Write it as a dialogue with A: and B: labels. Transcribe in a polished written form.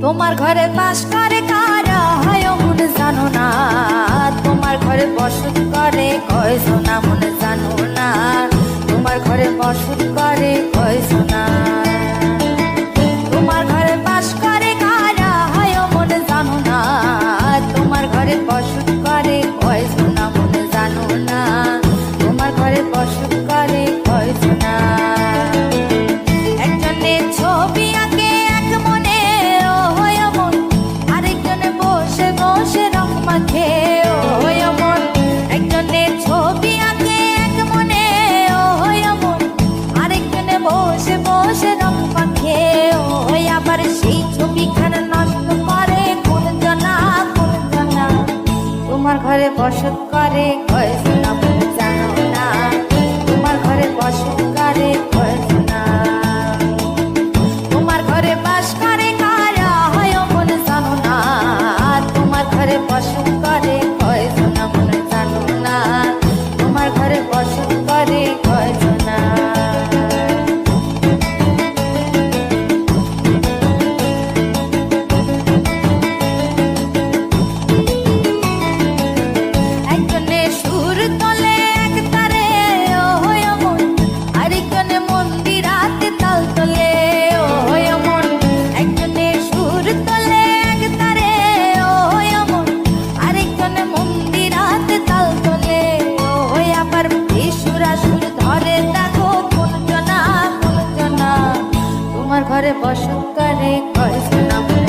A: তোমার ঘরে বাস করে কারা হয় মন জানো না, তোমার ঘরে বসত করে কয়জনা মন জানো না, তোমার ঘরে বসত করে কয়জনা। তোমার ঘরে বাস করে কারা হয় মন জানো না, তোমার ঘরে বসত করে কয়জনা মন জানো না, তোমার ঘরে বসত করে কয়জনা। একজনে ছবি আঁকে এক মনে ও হয় মন, আরেকজনে বসে বসে রং মাখে ও হয় মন। একজনে ছবি আঁকে এক মনে ও হয় মন, আরেকজনে বসে বসে রং মাখে ও হয়। আবার সেই ছবিখানা নষ্ট করে কোন জনা কোন জনা, তোমার ঘরে বসত করে কয়জনা মন জানো না, তোমার ঘরে বসত করে কয়জনা। তোমার ঘরে বাস করে কারা হয় মন জানো না, তোমার ঘরে বসত করে কয়জনা মন জানো না, তোমার ঘরে বসত করে কয়জনা। একজনে সুর তোলে এক তারে ও হয় মন, আরেকজনে মন্দিরাতে তাল তোলে ও হয় মন। একজনে সুর তোলে এক তারে ও হয় মন, আরেকজনে মন্দিরাতে তাল তোলে ও হয়। আবার বেসুরা সুর ধরে দেখো কোন জনা কোন জনা, তোমার ঘরে বসত করে কয়জনা মন